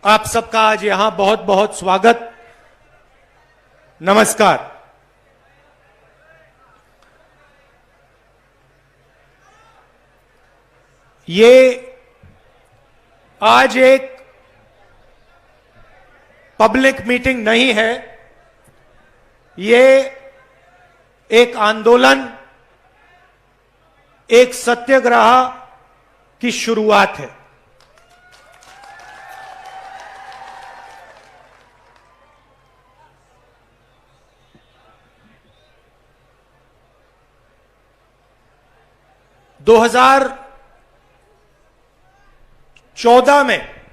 आप सबका आज यहां बहुत बहुत स्वागत, नमस्कार। ये आज एक पब्लिक मीटिंग नहीं है, ये एक आंदोलन, एक सत्याग्रह की शुरुआत है। दो 2014 में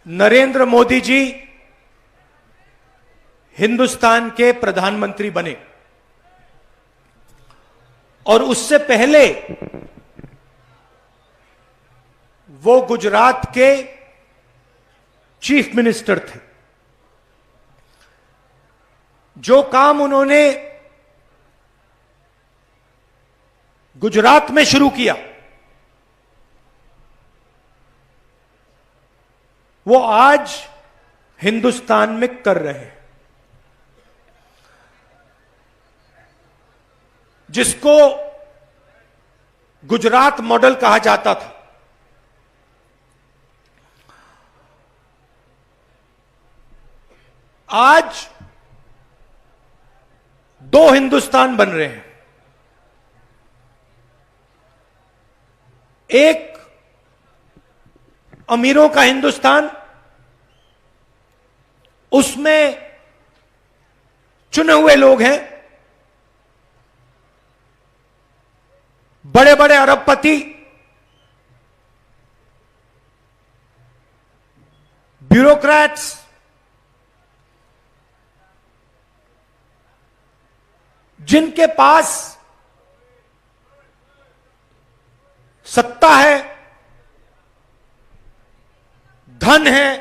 नरेंद्र मोदी जी हिंदुस्तान के प्रधानमंत्री बने और उससे पहले वो गुजरात के चीफ मिनिस्टर थे। जो काम उन्होंने गुजरात में शुरू किया, वो आज हिंदुस्तान में कर रहे हैं, जिसको गुजरात मॉडल कहा जाता था। आज दो हिंदुस्तान बन रहे हैं। एक अमीरों का हिंदुस्तान, उसमें चुने हुए लोग हैं, बड़े बड़े अरबपति, ब्यूरोक्रेट्स, जिनके पास सत्ता है, धन है,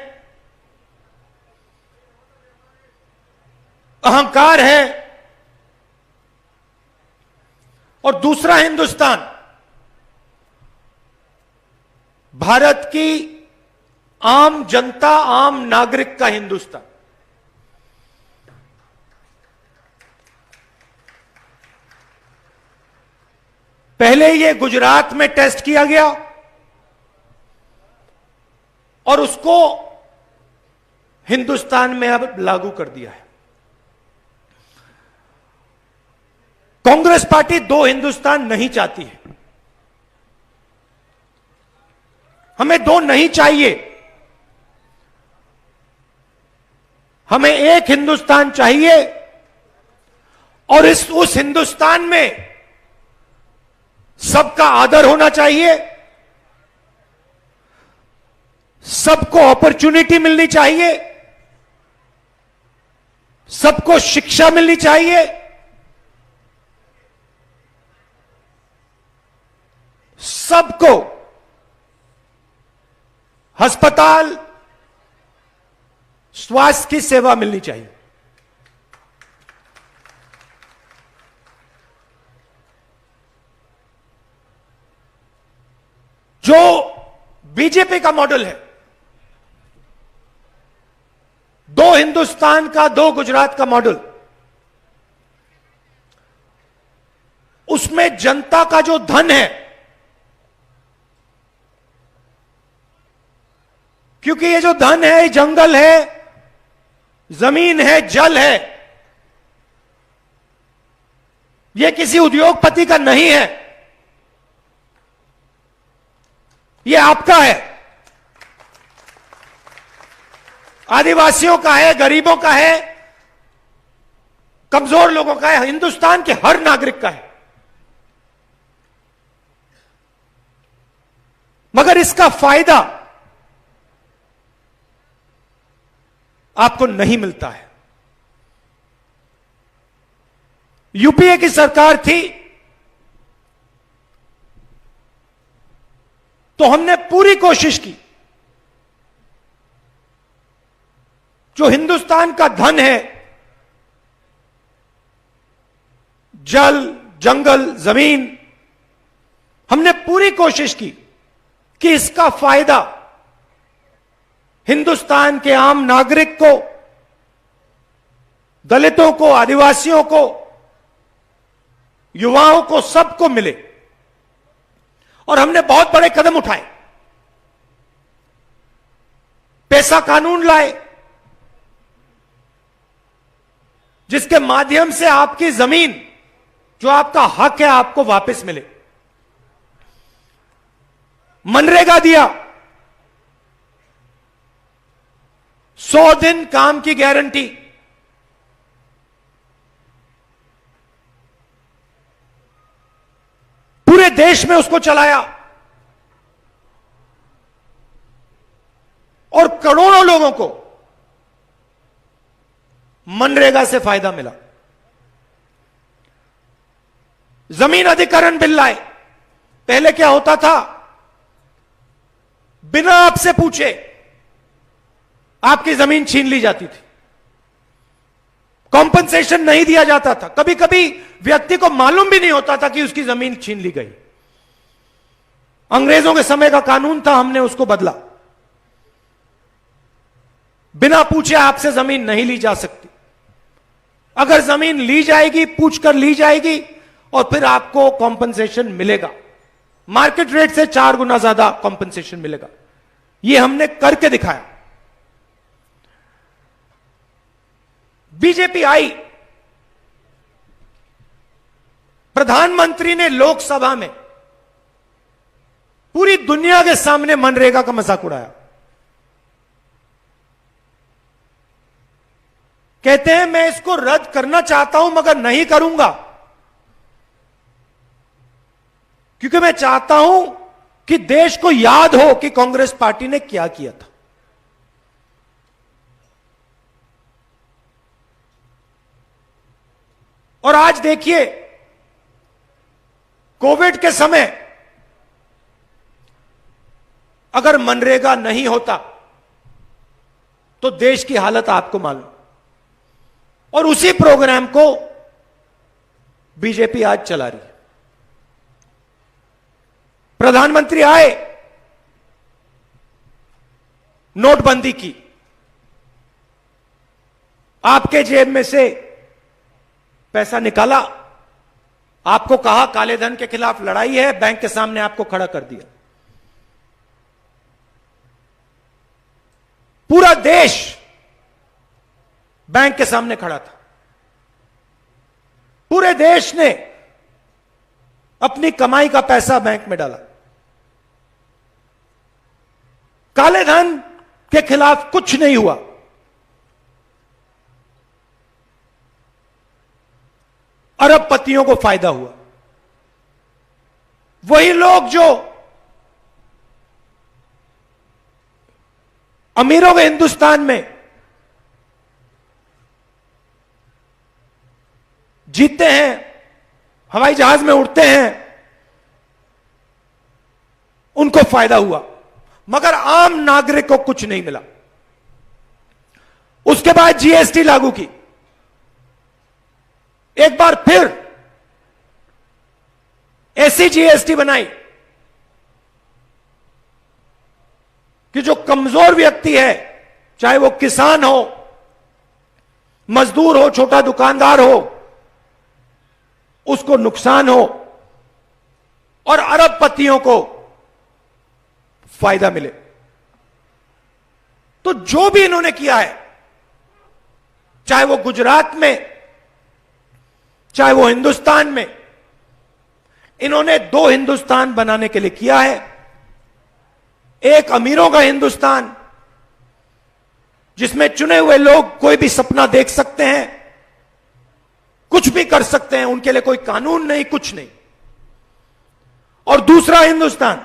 अहंकार है। और दूसरा हिंदुस्तान भारत की आम जनता, आम नागरिक का हिंदुस्तान। पहले ये गुजरात में टेस्ट किया गया और उसको हिंदुस्तान में अब लागू कर दिया है। कांग्रेस पार्टी दो हिंदुस्तान नहीं चाहती है। हमें दो नहीं चाहिए, हमें एक हिंदुस्तान चाहिए। और उस हिंदुस्तान में सबका आदर होना चाहिए, सबको अपॉर्चुनिटी मिलनी चाहिए, सबको शिक्षा मिलनी चाहिए, सबको अस्पताल, स्वास्थ्य की सेवा मिलनी चाहिए। जो बीजेपी का मॉडल है, दो हिंदुस्तान का, दो गुजरात का मॉडल, उसमें जनता का जो धन है, क्योंकि ये जो धन है, जंगल है, जमीन है, जल है, ये किसी उद्योगपति का नहीं है, ये आपका है, आदिवासियों का है, गरीबों का है, कमजोर लोगों का है, हिंदुस्तान के हर नागरिक का है। मगर इसका फायदा आपको नहीं मिलता है। यूपीए की सरकार थी तो हमने पूरी कोशिश की, जो हिंदुस्तान का धन है, जल, जंगल, जमीन, हमने पूरी कोशिश की कि इसका फायदा हिंदुस्तान के आम नागरिक को, दलितों को, आदिवासियों को, युवाओं को, सबको मिले। और हमने बहुत बड़े कदम उठाए। पैसा कानून लाए जिसके माध्यम से आपकी जमीन, जो आपका हक है, आपको वापस मिले। मनरेगा दिया, 100 दिन काम की गारंटी। पूरे देश में उसको चलाया और करोड़ों लोगों को मनरेगा से फायदा मिला। जमीन अधिग्रहण बिल लाए। पहले क्या होता था, बिना आपसे पूछे आपकी जमीन छीन ली जाती थी, कॉम्पनसेशन नहीं दिया जाता था, कभी कभी व्यक्ति को मालूम भी नहीं होता था कि उसकी जमीन छीन ली गई। अंग्रेजों के समय का कानून था, हमने उसको बदला। बिना पूछे आपसे जमीन नहीं ली जा सकती। अगर जमीन ली जाएगी, पूछकर ली जाएगी और फिर आपको कॉम्पनसेशन मिलेगा। मार्केट रेट से 4 गुना ज्यादा कॉम्पनसेशन मिलेगा। यह हमने करके दिखाया। बीजेपी आई, प्रधानमंत्री ने लोकसभा में पूरी दुनिया के सामने मनरेगा का मजाक उड़ाया। कहते हैं मैं इसको रद्द करना चाहता हूं मगर नहीं करूंगा, क्योंकि मैं चाहता हूं कि देश को याद हो कि कांग्रेस पार्टी ने क्या किया था। और आज देखिए, कोविड के समय अगर मनरेगा नहीं होता तो देश की हालत आपको मालूम। और उसी प्रोग्राम को बीजेपी आज चला रही है। प्रधानमंत्री आए, नोटबंदी की, आपके जेब में से पैसा निकाला, आपको कहा काले धन के खिलाफ लड़ाई है, बैंक के सामने आपको खड़ा कर दिया। पूरा देश बैंक के सामने खड़ा था। पूरे देश ने अपनी कमाई का पैसा बैंक में डाला। काले धन के खिलाफ कुछ नहीं हुआ। अरबपतियों को फायदा हुआ। वही लोग जो अमीरों के हिंदुस्तान में जीते हैं, हवाई जहाज में उड़ते हैं, उनको फायदा हुआ, मगर आम नागरिक को कुछ नहीं मिला। उसके बाद जीएसटी लागू की। एक बार फिर ऐसी जीएसटी बनाई कि जो कमजोर व्यक्ति है, चाहे वो किसान हो, मजदूर हो, छोटा दुकानदार हो, उसको नुकसान हो और अरबपतियों को फायदा मिले। तो जो भी इन्होंने किया है, चाहे वो गुजरात में, चाहे वो हिंदुस्तान में, इन्होंने 2 हिंदुस्तान बनाने के लिए किया है। एक अमीरों का हिंदुस्तान, जिसमें चुने हुए लोग कोई भी सपना देख सकते हैं, कुछ भी कर सकते हैं, उनके लिए कोई कानून नहीं, कुछ नहीं। और दूसरा हिंदुस्तान,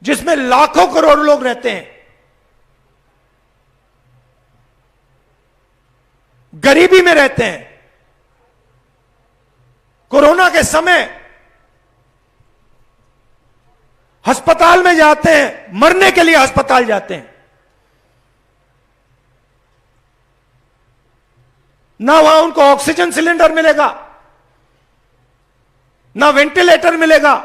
जिसमें लाखों करोड़ लोग रहते हैं, गरीबी में रहते हैं, कोरोना के समय अस्पताल में जाते हैं, मरने के लिए अस्पताल जाते हैं, ना वहां उनको ऑक्सीजन सिलेंडर मिलेगा, ना वेंटिलेटर मिलेगा,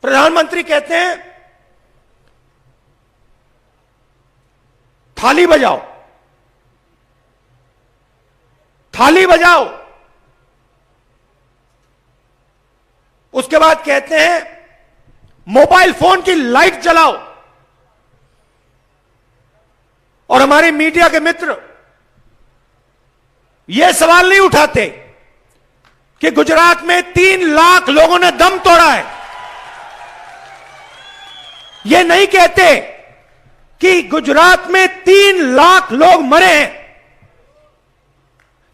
प्रधानमंत्री कहते हैं थाली बजाओ, थाली बजाओ। उसके बाद कहते हैं मोबाइल फोन की लाइट जलाओ। और हमारे मीडिया के मित्र यह सवाल नहीं उठाते कि गुजरात में 3 लाख लोगों ने दम तोड़ा है। यह नहीं कहते कि गुजरात में 3 लाख लोग मरे हैं।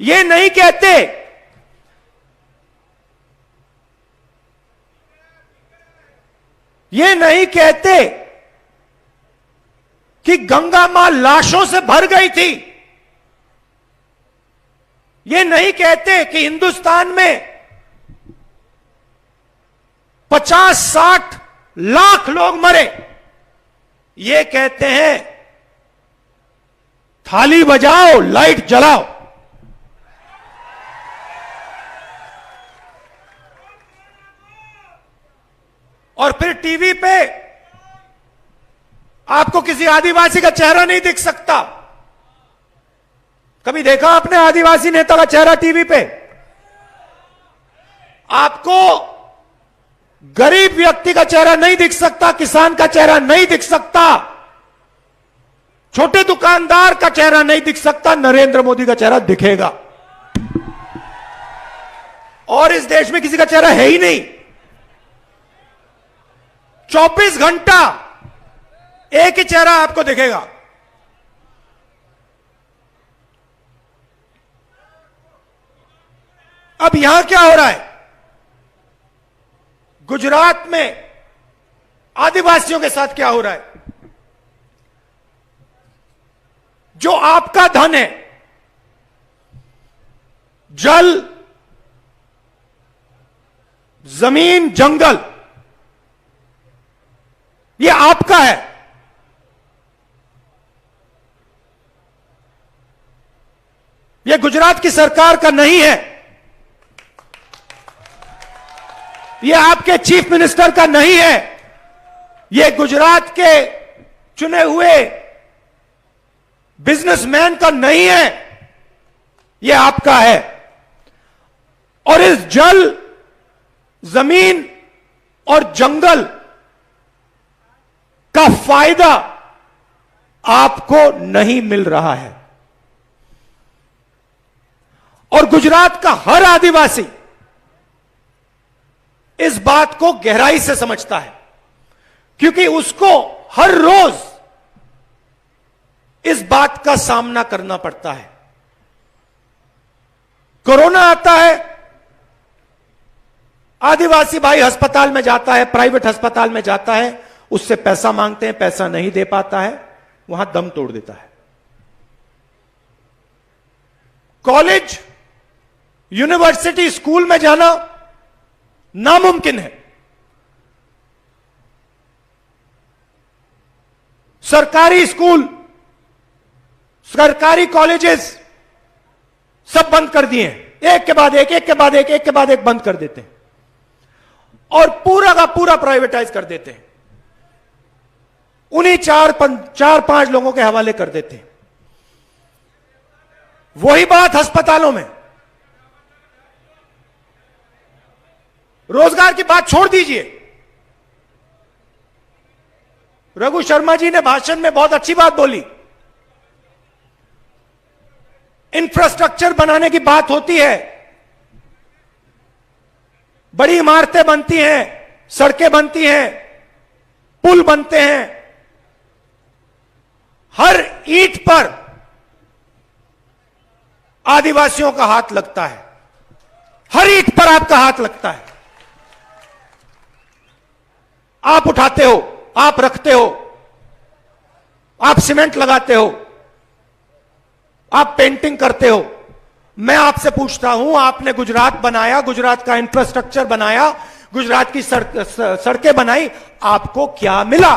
यह नहीं कहते कि गंगा मां लाशों से भर गई थी। ये नहीं कहते कि हिंदुस्तान में 50-60 लाख लोग मरे। ये कहते हैं थाली बजाओ, लाइट जलाओ। और फिर टीवी पे आपको किसी आदिवासी का चेहरा नहीं दिख सकता। कभी देखा आपने आदिवासी नेता का चेहरा टीवी पे? आपको गरीब व्यक्ति का चेहरा नहीं दिख सकता, किसान का चेहरा नहीं दिख सकता, छोटे दुकानदार का चेहरा नहीं दिख सकता। नरेंद्र मोदी का चेहरा दिखेगा। और इस देश में किसी का चेहरा है ही नहीं। 24 घंटा एक ही चेहरा आपको दिखेगा। अब यहां क्या हो रहा है? गुजरात में आदिवासियों के साथ क्या हो रहा है? जो आपका धन है, जल, जमीन, जंगल, ये आपका है। ये गुजरात की सरकार का नहीं है। ये आपके चीफ मिनिस्टर का नहीं है। ये गुजरात के चुने हुए बिजनेसमैन का नहीं है। ये आपका है। और इस जल, जमीन और जंगल का फायदा आपको नहीं मिल रहा है। और गुजरात का हर आदिवासी इस बात को गहराई से समझता है, क्योंकि उसको हर रोज इस बात का सामना करना पड़ता है। कोरोना आता है, आदिवासी भाई अस्पताल में जाता है, प्राइवेट अस्पताल में जाता है, उससे पैसा मांगते हैं, पैसा नहीं दे पाता है, वहां दम तोड़ देता है। कॉलेज, यूनिवर्सिटी, स्कूल में जाना नामुमकिन है। सरकारी स्कूल, सरकारी कॉलेजेस सब बंद कर दिए हैं। एक के बाद एक, एक के बाद एक, एक के बाद एक बंद कर देते हैं और पूरा का पूरा प्राइवेटाइज कर देते हैं। उन्हीं 4-5 लोगों के हवाले कर देते हैं। वही बात अस्पतालों में। रोजगार की बात छोड़ दीजिए। रघु शर्मा जी ने भाषण में बहुत अच्छी बात बोली। इंफ्रास्ट्रक्चर बनाने की बात होती है, बड़ी इमारतें बनती हैं, सड़कें बनती हैं, पुल बनते हैं। हर ईंट पर आदिवासियों का हाथ लगता है। हर ईंट पर आपका हाथ लगता है। आप उठाते हो, आप रखते हो, आप सीमेंट लगाते हो, आप पेंटिंग करते हो। मैं आपसे पूछता हूं, आपने गुजरात बनाया, गुजरात का इंफ्रास्ट्रक्चर बनाया, गुजरात की सड़कें बनाई, आपको क्या मिला?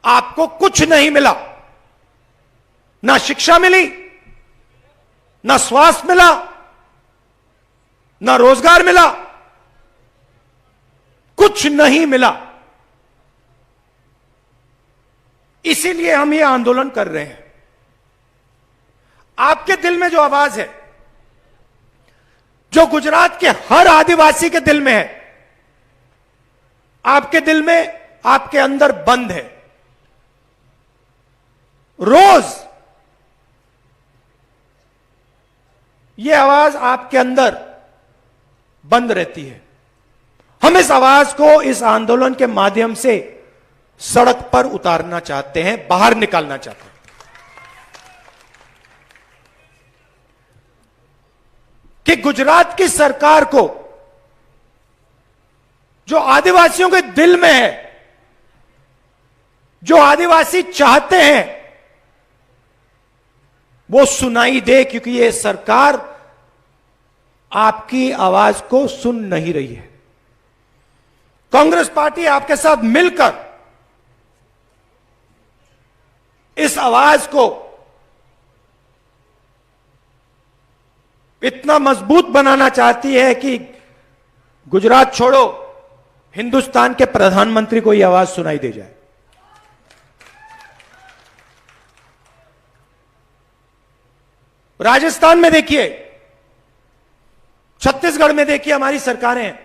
आपको कुछ नहीं मिला। ना शिक्षा मिली, ना स्वास्थ्य मिला, ना रोजगार मिला। कुछ नहीं मिला। इसीलिए हम ये आंदोलन कर रहे हैं। आपके दिल में जो आवाज है, जो गुजरात के हर आदिवासी के दिल में है, आपके दिल में, आपके अंदर बंद है। रोज यह आवाज आपके अंदर बंद रहती है। हम इस आवाज को इस आंदोलन के माध्यम से सड़क पर उतारना चाहते हैं, बाहर निकालना चाहते हैं। कि गुजरात की सरकार को जो आदिवासियों के दिल में है, जो आदिवासी चाहते हैं, वो सुनाई दे, क्योंकि ये सरकार आपकी आवाज को सुन नहीं रही है। कांग्रेस पार्टी आपके साथ मिलकर इस आवाज को इतना मजबूत बनाना चाहती है कि गुजरात छोड़ो, हिंदुस्तान के प्रधानमंत्री को यह आवाज सुनाई दे जाए। राजस्थान में देखिए, छत्तीसगढ़ में देखिए, हमारी सरकारें हैं।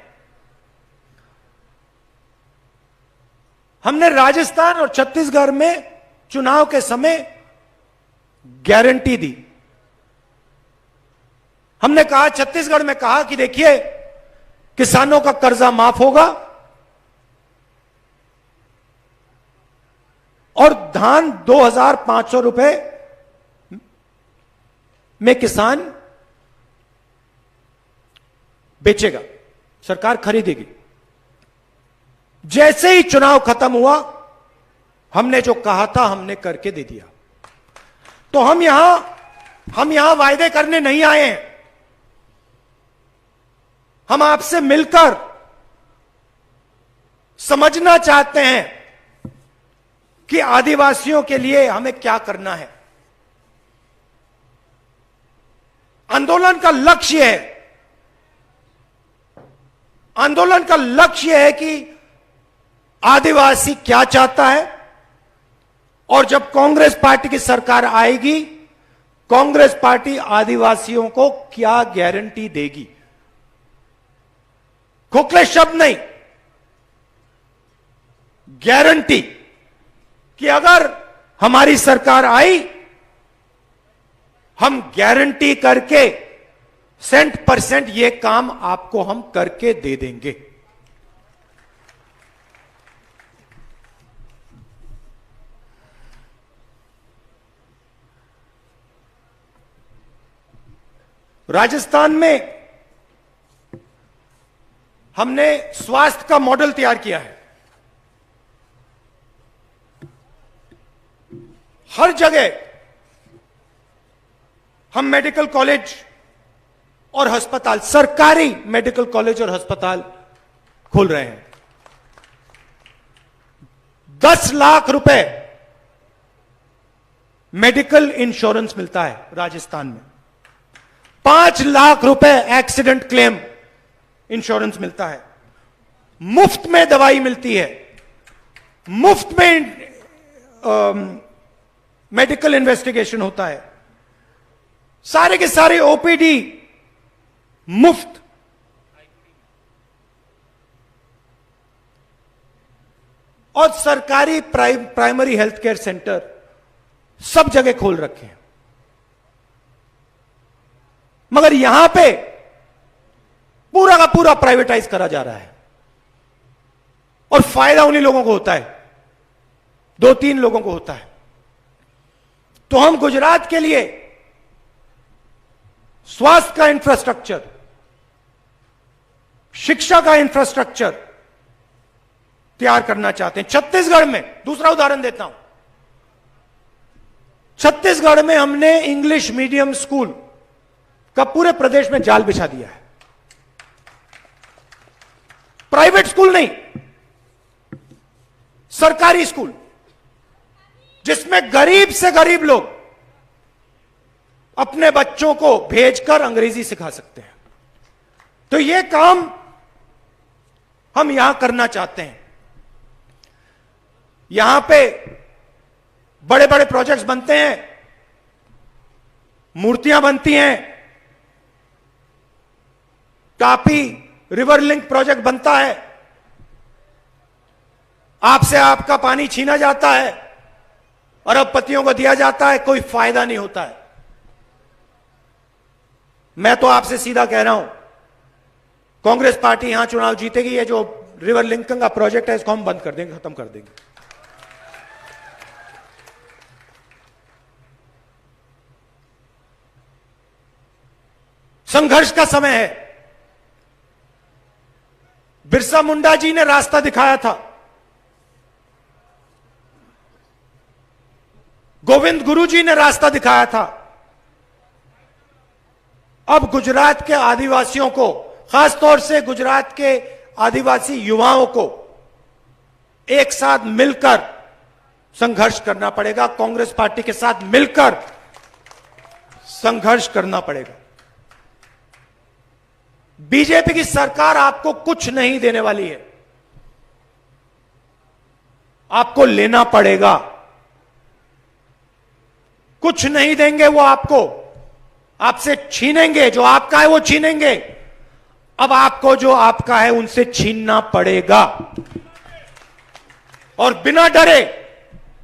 हमने राजस्थान और छत्तीसगढ़ में चुनाव के समय गारंटी दी। हमने कहा, छत्तीसगढ़ में कहा कि देखिए, किसानों का कर्जा माफ होगा और धान 2,500 रुपए में किसान बेचेगा, सरकार खरीदेगी। जैसे ही चुनाव खत्म हुआ, हमने जो कहा था हमने करके दे दिया। तो हम यहां वायदे करने नहीं आए हैं। हम आपसे मिलकर समझना चाहते हैं कि आदिवासियों के लिए हमें क्या करना है। आंदोलन का लक्ष्य है, आंदोलन का लक्ष्य है कि आदिवासी क्या चाहता है, और जब कांग्रेस पार्टी की सरकार आएगी, कांग्रेस पार्टी आदिवासियों को क्या गारंटी देगी। खोखले शब्द नहीं, गारंटी कि अगर हमारी सरकार आई, हम गारंटी करके 100% ये काम आपको हम करके दे देंगे। राजस्थान में हमने स्वास्थ्य का मॉडल तैयार किया है। हर जगह हम मेडिकल कॉलेज और अस्पताल, सरकारी मेडिकल कॉलेज और अस्पताल खोल रहे हैं। 10 लाख रुपए मेडिकल इंश्योरेंस मिलता है राजस्थान में। 5 लाख रुपए एक्सीडेंट क्लेम इंश्योरेंस मिलता है। मुफ्त में दवाई मिलती है, मुफ्त में मेडिकल इन्वेस्टिगेशन होता है, सारे के सारे ओपीडी मुफ्त। और सरकारी प्राइमरी हेल्थ केयर सेंटर सब जगह खोल रखे हैं। मगर यहां पे पूरा का पूरा प्राइवेटाइज करा जा रहा है, और फायदा उन्हीं लोगों को होता है, 2-3 लोगों को होता है। तो हम गुजरात के लिए स्वास्थ्य का इंफ्रास्ट्रक्चर, शिक्षा का इंफ्रास्ट्रक्चर तैयार करना चाहते हैं। छत्तीसगढ़ में, दूसरा उदाहरण देता हूं, छत्तीसगढ़ में हमने इंग्लिश मीडियम स्कूल का पूरे प्रदेश में जाल बिछा दिया है। प्राइवेट स्कूल नहीं, सरकारी स्कूल, जिसमें गरीब से गरीब लोग अपने बच्चों को भेजकर अंग्रेजी सिखा सकते हैं। तो यह काम हम यहां करना चाहते हैं। यहां पे बड़े बड़े प्रोजेक्ट्स बनते हैं, मूर्तियां बनती हैं, तापी रिवर लिंक प्रोजेक्ट बनता है, आपसे आपका पानी छीना जाता है, अरबपतियों को दिया जाता है, कोई फायदा नहीं होता है। मैं तो आपसे सीधा कह रहा हूं, कांग्रेस पार्टी यहां चुनाव जीतेगी, ये जो रिवर लिंकिंग का प्रोजेक्ट है इसको हम बंद कर देंगे, खत्म कर देंगे। संघर्ष का समय है। बिरसा मुंडा जी ने रास्ता दिखाया था, गोविंद गुरु जी ने रास्ता दिखाया था। अब गुजरात के आदिवासियों को, खासतौर से गुजरात के आदिवासी युवाओं को एक साथ मिलकर संघर्ष करना पड़ेगा, कांग्रेस पार्टी के साथ मिलकर संघर्ष करना पड़ेगा। बीजेपी की सरकार आपको कुछ नहीं देने वाली है, आपको लेना पड़ेगा। कुछ नहीं देंगे वो आपको, आपसे छीनेंगे, जो आपका है वो छीनेंगे। अब आपको जो आपका है उनसे छीनना पड़ेगा। और बिना डरे,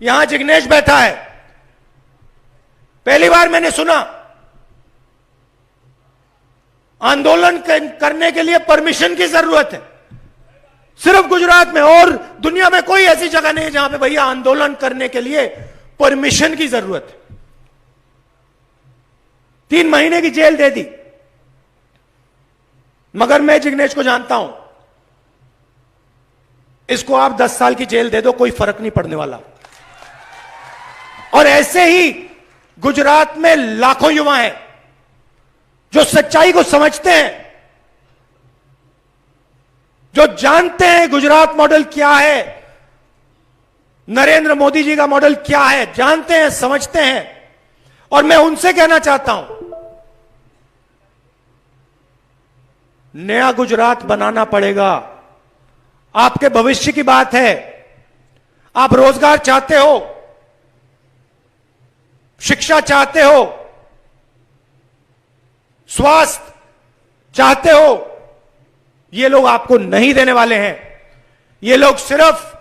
यहां जिग्नेश बैठा है, पहली बार मैंने सुना आंदोलन करने के लिए परमिशन की जरूरत है, सिर्फ गुजरात में, और दुनिया में कोई ऐसी जगह नहीं है जहां पे भैया आंदोलन करने के लिए परमिशन की जरूरत है। 3 महीने की जेल दे दी, मगर मैं जिग्नेश को जानता हूं, इसको आप 10 साल की जेल दे दो, कोई फर्क नहीं पड़ने वाला। और ऐसे ही गुजरात में लाखों युवा हैं जो सच्चाई को समझते हैं, जो जानते हैं गुजरात मॉडल क्या है, नरेंद्र मोदी जी का मॉडल क्या है, जानते हैं, समझते हैं। और मैं उनसे कहना चाहता हूं, नया गुजरात बनाना पड़ेगा। आपके भविष्य की बात है, आप रोजगार चाहते हो, शिक्षा चाहते हो, स्वास्थ्य चाहते हो, ये लोग आपको नहीं देने वाले हैं। ये लोग सिर्फ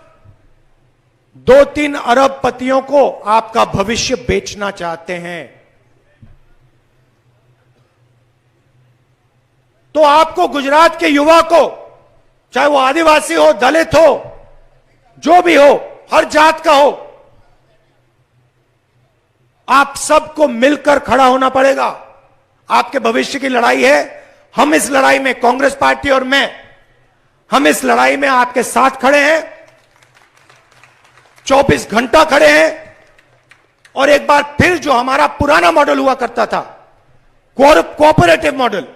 2-3 अरबपतियों को आपका भविष्य बेचना चाहते हैं। तो आपको, गुजरात के युवा को, चाहे वो आदिवासी हो, दलित हो, जो भी हो, हर जात का हो, आप सबको मिलकर खड़ा होना पड़ेगा। आपके भविष्य की लड़ाई है। हम इस लड़ाई में, कांग्रेस पार्टी और मैं, हम इस लड़ाई में आपके साथ खड़े हैं, 24 घंटा खड़े हैं। और एक बार फिर जो हमारा पुराना मॉडल हुआ करता था, कोऑपरेटिव मॉडल,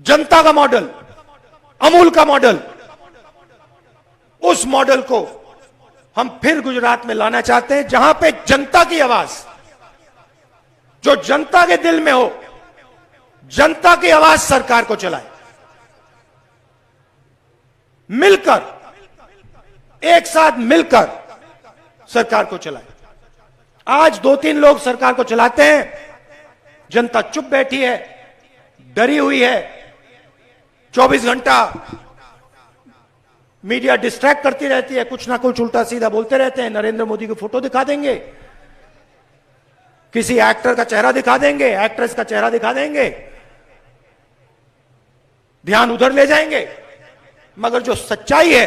जनता का मॉडल, अमूल का मॉडल, उस मॉडल को हम फिर गुजरात में लाना चाहते हैं, जहां पे जनता की आवाज, जो जनता के दिल में हो, जनता की आवाज सरकार को चलाए, मिलकर, एक साथ मिलकर सरकार को चलाए। आज 2-3 लोग सरकार को चलाते हैं, जनता चुप बैठी है, डरी हुई है। 24 घंटा मीडिया डिस्ट्रैक्ट करती रहती है, कुछ ना कुछ उल्टा सीधा बोलते रहते हैं। नरेंद्र मोदी की फोटो दिखा देंगे, किसी एक्टर का चेहरा दिखा देंगे, एक्ट्रेस का चेहरा दिखा देंगे, ध्यान उधर ले जाएंगे, मगर जो सच्चाई है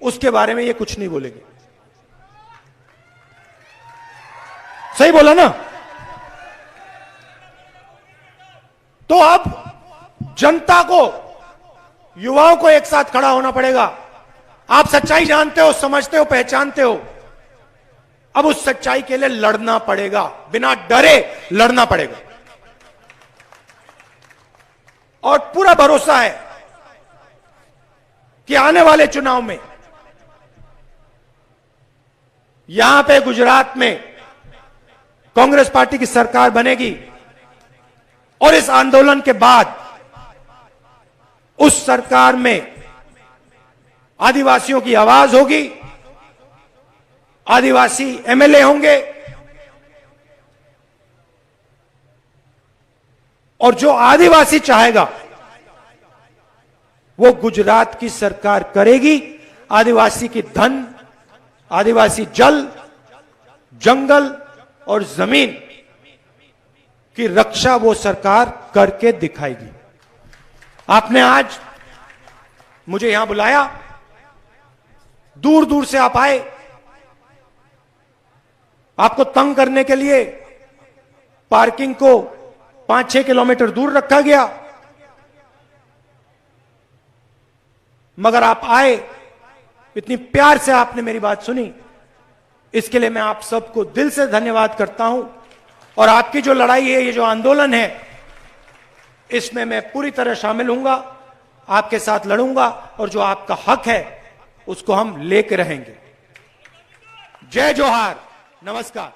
उसके बारे में ये कुछ नहीं बोलेंगे। सही बोला ना? तो अब जनता को, युवाओं को एक साथ खड़ा होना पड़ेगा। आप सच्चाई जानते हो, समझते हो, पहचानते हो, अब उस सच्चाई के लिए लड़ना पड़ेगा, बिना डरे लड़ना पड़ेगा। और पूरा भरोसा है कि आने वाले चुनाव में यहां पे गुजरात में कांग्रेस पार्टी की सरकार बनेगी। और इस आंदोलन के बाद उस सरकार में आदिवासियों की आवाज होगी, आदिवासी एमएलए होंगे, और जो आदिवासी चाहेगा वो गुजरात की सरकार करेगी। आदिवासी की धन, आदिवासी जल, जंगल और जमीन की रक्षा वो सरकार करके दिखाएगी। आपने आज मुझे यहां बुलाया, दूर दूर से आप आए, आपको तंग करने के लिए पार्किंग को 5-6 किलोमीटर दूर रखा गया, मगर आप आए, इतनी प्यार से आपने मेरी बात सुनी, इसके लिए मैं आप सबको दिल से धन्यवाद करता हूं। और आपकी जो लड़ाई है, ये जो आंदोलन है, इसमें मैं पूरी तरह शामिल हूंगा, आपके साथ लड़ूंगा, और जो आपका हक है उसको हम लेके रहेंगे। जय जोहार, नमस्कार।